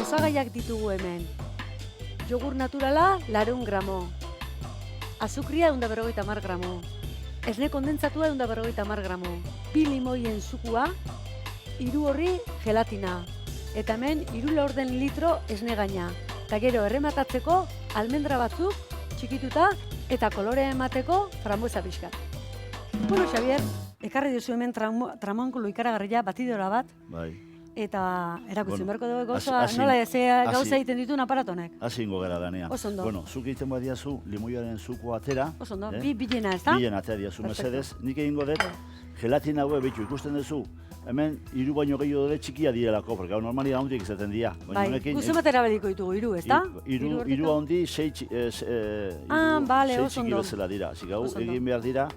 Osagaiak ditugu hemen. Jogur naturala, 200 gramo. Azukria, 150 gramo. Esne kondentzatua, 150 gramo. 2 limoien zukua, 3 horri gelatina. Eta hemen, 3 litro esne gaina. Eta gero, errematatzeko, almendra batzuk, txikituta, eta kolore emateko, frambuesa pixkat. Bueno, Xavier, ekarri duzu hemen tramonkulu ikaragarria, batidora bat. Bai. Eta erakutsi berko dugu gauza egiten dituen aparatonek. Hasi ingo gara lanean. Oso ondo. Bueno, zuk egiten badiazu limoioaren zuko atera. Oso ondo, bilena ez da? Bilena atera diazu, mesedez. Nik egingo dut, gelatina haue bitu ikusten duzu. Hemen 3 baino gehiago dure txikia direlako, porque hau normalia handiek izaten dira. Bai, guzu batera beliko ditugu, 3, ez da? 3 handi, 6 txiki bezala dira. Zik hau, egin behar dira,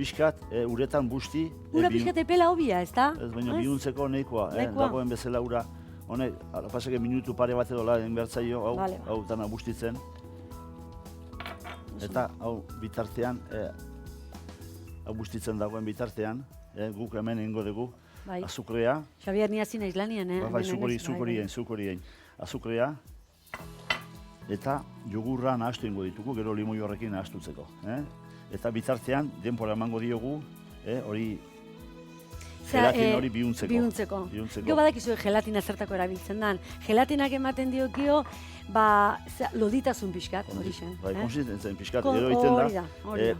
pixkat, uretan busti. Ura pixkat epela hobia, ez da? Ez, baina bihuntzeko nahikoa, dagoen bezala ura. Honek, pasake minutu pare bat edo egin behar zaio, hau dana bustitzen. Eta hau bitartean, hau bustitzen dagoen bitartean, guk hemen egingo dugu, azukrea. Xabier, ni hasi naiz lanian, Bai, zukurien. Azukrea eta jogurra nahastu ingo ditugu, gero limoi horrekin nahastutzeko. Eta bitartean, denpora emango diogu, hori gelatin hori bihuntzeko. Gero badakizu gelatina zertako erabiltzen dan. Gelatinak ematen diokio, loditasun pixkat, hori zen. Bai, konsistentzen pixkat, gero egiten da.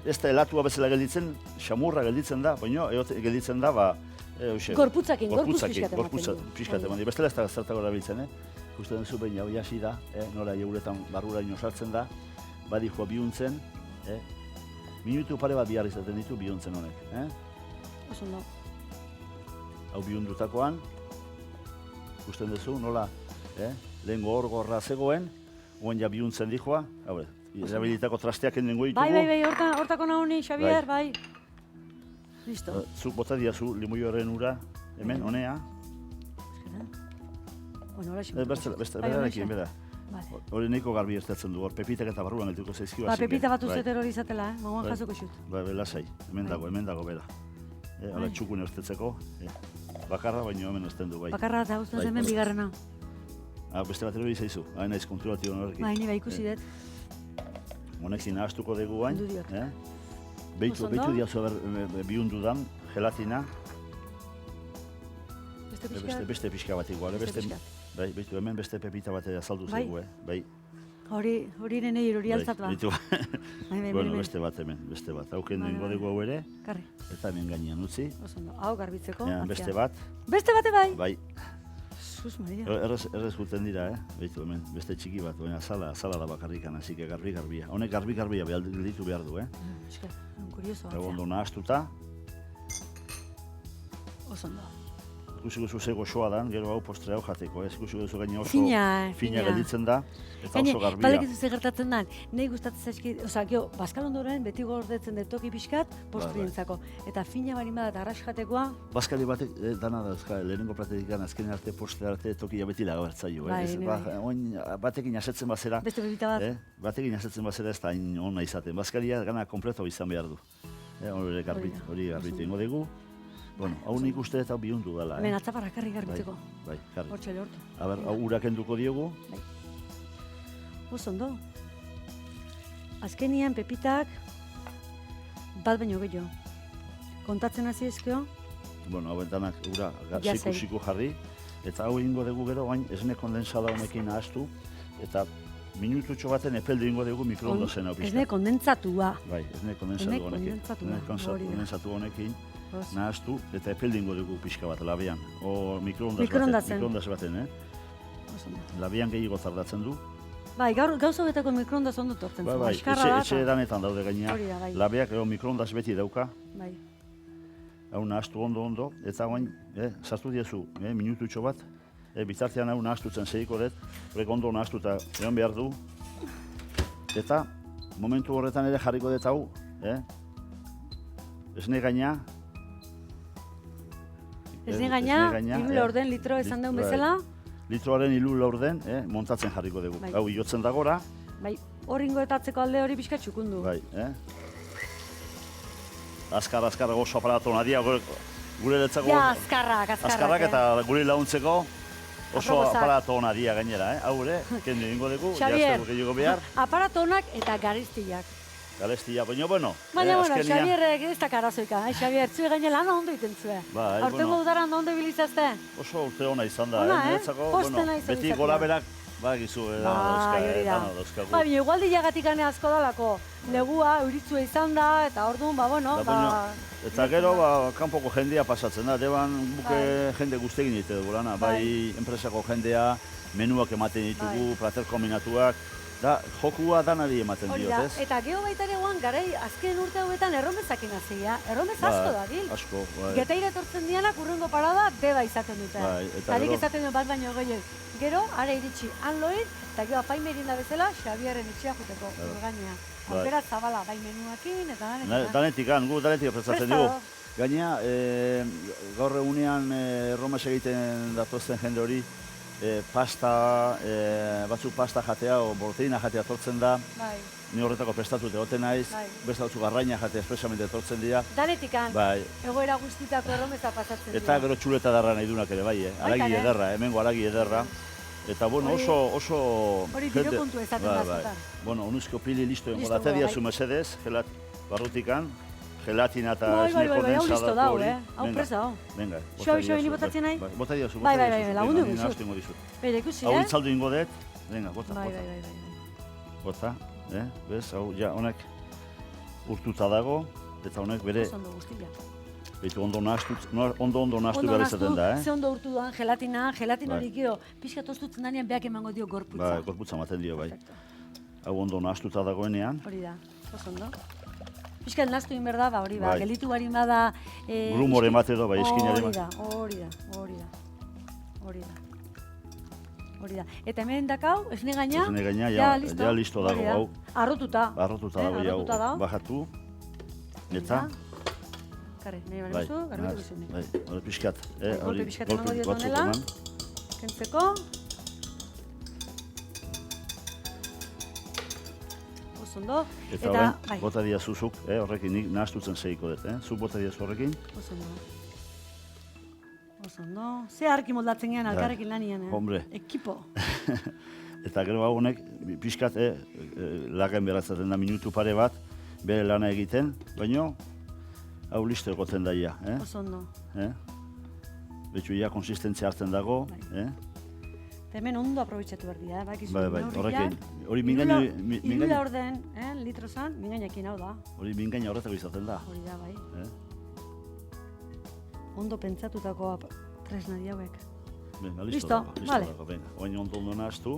Ez da helatua bezala gelditzen, xamurra gelditzen da, baina gelditzen da, gorputz pixkat eman. Bestela ez da zertako erabiltzen, ikusten duzu behin hau jasi da, nola jauretan barrura ino sartzen da, badikoa bihuntzen, minutu pare bat bihar izaten ditu bihuntzen honek. Oso ondo. Hau bihundutakoan, ikusten duzu nola lehen gorra zegoen, guen ja bihuntzen dikoa, erabilitako trasteak endengo ditugu. Bai, hortako nahuni, Xavier, bai. Listo. Zuk bota diazu limoioaren ura, hemen, honea. Berarekin, bera. Hori nahiko garbi ertatzen du, hor pepitak eta barruan eltuko zaizkio. Pepita bat uzeter hori izatela, moguan jasoko xut. Lasai, hemen dago, bera. Hala txukun ertetzeko, bakarra baino hemen ezten du, bai. Bakarra eta guztaz hemen bigarrena. Beste bat erori zaizu, hain naiz konturatu horrekin. Bai, ni ikusi dut. Honek zinahastuko dugu hain. Beitu diazu bihundu dan, gelatina. Beste pixka bat igual, bai, beitu hemen beste pepita bat azaldu zaigu, bai. Hori nenei hori altzat bat. Bueno, beste bat hemen, beste bat. Hauken duingo dugu hau ere, eta hemen gainean utzi. Hau garbitzeko. Beste bat. Beste bate bai? Bai. Sus Maria. Errez guten dira, beitu hemen, beste txiki bat, baina zala da bakarrikan, hasi que garbi-garbia. Honek garbi-garbia ditu behar du, Kurioso. Ondo nahastuta. Oso ondo. Ikusi guzu ze goxoa dan, gero hau postre hau jateko, ikusi guzu gaine oso fina gelditzen da, eta oso garbia. Balekizu ze gertatzen dan, nahi gustatzen zaizki, gero, Baskalondoren beti gordetzen dut toki pixkat postrientzako. Eta fina barin bada eta arras jatekoa. Baskali batek dana dauzka, lehenengo platetik azken arte, postre arte, tokia beti lagabertzaio. Batekin asetzen bazera. Beste bebita bat. Batekin asetzen bazera ez da ona izaten. Baskalia gana kompleto izan behar du. Hori garbitu ingo dugu. Bueno, hau nik uste eta bihundu dela. Hemen atzaparra karri garbitzeko. Bai, karri. Hortxe lehortu. Hau urak enduko diogu. Oso ondo. Azkenian pepitak bat baino gehiago. Kontatzen hasi ezkeo? Bueno, hau entanak ura siku jarri. Eta hau egingo dugu gero, bain esne kondensada honekin nahastu. Eta minututxo baten epeldu ingo dugu mikroondasen hau pixka. Esne kondentzatua. Bai, esne kondensatu honekin. Nahastu eta epeldingo dugu pixka bat labian. Mikroondas baten, Labian gehiago zardatzen du. Bai, gauza betako mikroondas ondo tortzen zu. Bai, etxe edanetan daude gainea. Labiak mikroondas beti dauka. Bai. Hau nahastu ondo, eta guain, sartu diazu, minututxo bat. Bitartean hau nahastutzen segiko dut, horrek ondo nahastuta egon behar du. Eta momentu horretan ere jarriko dut hau, esne gaina. Esne gaina, 3 litro esan daun bezala. Litroaren 3 montatzen jarriko dugu. Hau iotzen da gora. Bai, horringoetatzeko alde hori pixka txukundu. Bai, Azkar gozo aparatu nadia, gure letzako. Ja, azkarrak eta gure launtzeko. Oso aproposak. aparato ona dia gainera, hau ere, kendu egingo dugu, Xabier, jazteko gehiago behar, aparato onak eta gariztiak. galestia, baina bueno, Baina, bueno, azkenian, Xabierrek ez da karazoika. Xabier, zue gaine lan ondo iten zue. Bai, Aurtengo bueno. udaran ondo bilizazte? oso urte ona izan da, Ona, niretzako, Pozten naiz beti izatea. gora berak, bagizu, Bai, hori da. dauzkagu. Ba, bine, igual dilagatik ane asko dalako. Negua, euritzua izan da, eta orduan, ba, bueno, Da, baina, eta gero, kanpoko jendea pasatzen da, deban buke jende guztegin egite dugu lana, bai enpresako jendea, menuak ematen ditugu, plater kombinatuak, da, jokua danari ematen hori diot, da, ez? eta geho baita ere guan, garai, azken urte hauetan erromezakin hasia, erromez asko da, bil. Asko, bai. Getaira etortzen dianak urrengo parada deba izaten dute. Bai, eta Tarik gero- esaten duen bat baino gehiago. Gero, ara iritsi hanloin, eta gero apaimerin da bezala, Xabierren itxia juteko, gainea. Bai. Aukera zabala, bai menuakin, eta Danetik, gu danetik prestatzen Prestado. dugu. Gaina, gaur egunean erromes egiten datozen jende hori, pasta, batzuk pasta jatea o proteina jatea etortzen da, Bai, ni horretako prestatu egoten naiz, Bai. beste batzuk arraina jatea espresamente etortzen dira, danetikan, bai. egoera guztitako erromeza pasatzen Eta gero txuleta darra nahi dunak ere bai, aragi ere. ederra, hemengo aragi ederra. Eta bueno, Hori- oso... hori jende- bideokontua izaten da askotan. Bueno, unuzko pili listo Listo, engo bai. zu mesedez, barrutikan, gelatina eta Bai, esne hau listo kondensadatu dau, hori. Hau Venga, presa, hau. Venga, Xoi, ni botatzen nahi? Bota diazu, Bai, lagundu Venga, dizut. nahastu ingo dizut. Bere, ikusi, Hau itzaldu ingo dut, venga, bota, Bai, bota. bai, bai, bai. Bota, bez, hau, ja, honek urtuta dago, eta honek bere, Oso ondo guztia. behitu ondo nahastu behar izaten da, ze ondo urtu duan gelatina Bai. hori gero, pixka tostutzen danean beak emango dio gorputza. Ba, gorputza ematen dio, bai. Perfecto. Hau ondo nahastuta dagoenean, Hori da, oso ondo. Pixka nahastu egin behar da, ba, hori ba, Bai. gelitu barin bada... grumore emate edo, bai, eskinari Hori da, hori da, hori da, hori da. Hori da. Eta hemen dakau, esne gaina, Esne gaina, ja listo dago, Hori da. hau. Arrotuta. Arrotuta dago, jau, arrotuta dago. bajatu, Hori eta, da. Karri, nahi bai, balizu, garbitu bizune. bai, hori pixkat, golpe pixkat emango diot batzuk honela. eman. Kentzeko. Oso ondo. Eta orain, bota diazu zuk, horrekin, nik nahastutzen segiko dut, zuk bota diazu horrekin. Oso ondo. Oso ondo. Ze harki moldatzen gean, alkarrekin lanian, Hombre. Ekipo. Eta gero hau honek, pixkat, lagen beratzaten da minutu pare bat, bere lana egiten, baino, hau listo egoten daia, Oso ondo. Betxu ia konsistentzia hartzen dago, Eta hemen ondo aprobetxatu behar dira, bakizu. Bai, horrekin, hori mingaina orden, litro zan, mingainekin hau da. hori mingaina horretako izaten da. Hori da, bai. Ondo pentsatutako tresna hauek. Venga, Listo, listo vale. dago, venga. Oin ondo nahastu,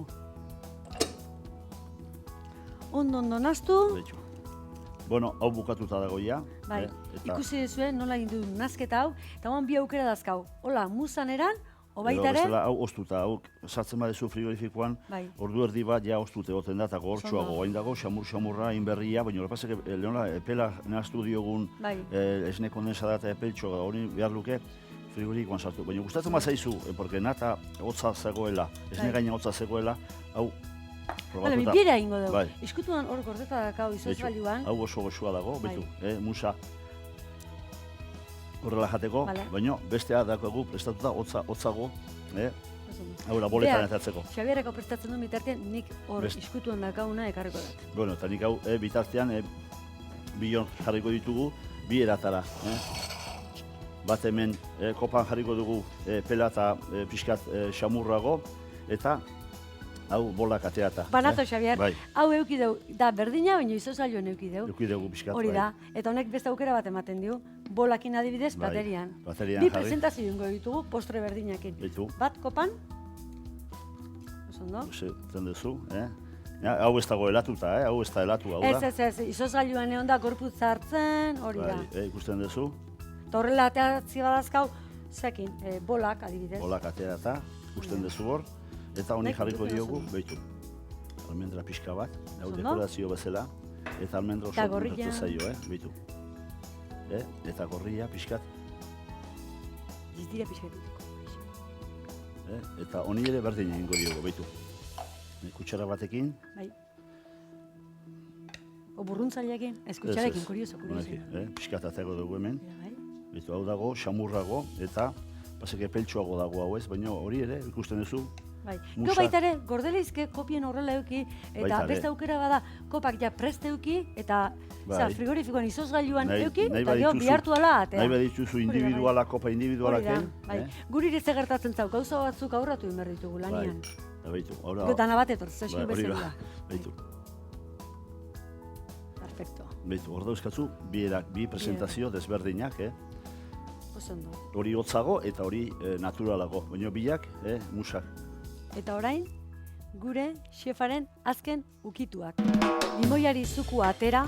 Ondo nahastu. betxu. Bueno, hau bukatuta dago ja. Bai, eta ikusi duzuen nola egin du nazketa hau, eta hoan bi aukera dazkau. Hola, muzan eran, edo obaita ere, bestela, hau ostuta, hau sartzen badezu frigorifikoan, Bai. ordu erdi bat ja ostute egoten da, eta gortxoago ondo. gain dago, xamurra inberria, baina horrepazek, lehola, epela nahastu diogun Bai. esne kondensada eta epeltxo hori behar luke, frigorifikoan sartu. Baina gustatzen bat zaizu, porque nata hotza zegoela, esne Bai. gaina hotza zegoela, hau Bale, probatuta. biera ingo dugu. Bai. Iskutuan hor gordeta dakau izaz Betxu, balioan. hau oso goxua dago, Bai. betu, musa horrela jateko, Vale. baina bestea dakogu prestatuta hotzago, Oso ondo. hau boletan Beak, etatzeko. Xabierreko prestatzen duen bitartean, nik hor Best- iskutuan dakauna ekarriko dut. Bueno, eta nik hau bitartean bion jarriko ditugu bi eratara. Bat hemen kopan jarriko dugu pela eta pixkat xamurrago, eta hau bolak ateata. Banato, Xabier, Bai, hau euki deu, da berdina, baina izozailuen euki deu. eduki dugu pixkat. Hori bai. da, eta honek beste aukera bat ematen dio, bolakin adibidez, Bai, baterian. baterian Bi jarri. presentazio ingo ditugu, postre berdinakin. Beitu, Bat kopan, oso ondo? zen duzu, Ja, hau ez dago elatuta, hau ez da elatu, hau da. Ez, izozgailuan egon da gorputz hartzen, hori da. Bai, ikusten duzu, Eta horrela ateatzi badazkau, zekin, bolak adibidez. bolak ateata, ikusten duzu hor, eta honi Nek jarriko ikusten diogu, duzu. behitu. Almendra pixka bat, hau Oso ondo. dekorazio bezala, eta almendra Eta oso gorria. gustatzen zaio, behitu. Eta gorria pixkat, Ez dira pixkatutiko. eta honi ere berdin egingo diogu, behitu. Kutsara batekin, Bai. O burruntzaileekin, ez kutxarekin, kurioso. Honekin, pixkat atako dugu hemen. Bai. Behitu, hau dago, xamurrago, eta Paseke peltsuago dago hau ez, baina hori ere, ikusten duzu, Bai. Musa. Gero baita ere, gordeleizke kopien horrela euki, eta Baita ere. beste aukera bada, kopak ja prest euki, eta Bai. frigorifikoan izozgailuan Nahi- euki, nahi eta gero badituzu- bihartu ala atea. nahi badituzu Hori da, individuala, kopa Hori individualak, da, bai. Guri ere ze gertatzen zau, gauza batzuk aurratu egin behar ditugu lanian. Baitu, Gero dana bat etortz, eskin hori bezala. da, baitu. Perfecto, Beitu, hor dauzkatzu, bi presentazio desberdinak, oso ondo. hori hotzago eta hori naturalago, baina biak, musak. Eta orain, gure xefaren azken ukituak. Limoiari zukua atera,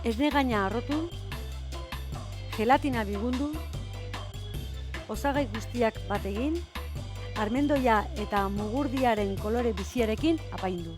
esne gaina harrotu, gelatina bigundu, osagai guztiak bat egin, armendoia eta mugurdiaren kolore biziarekin apaindu.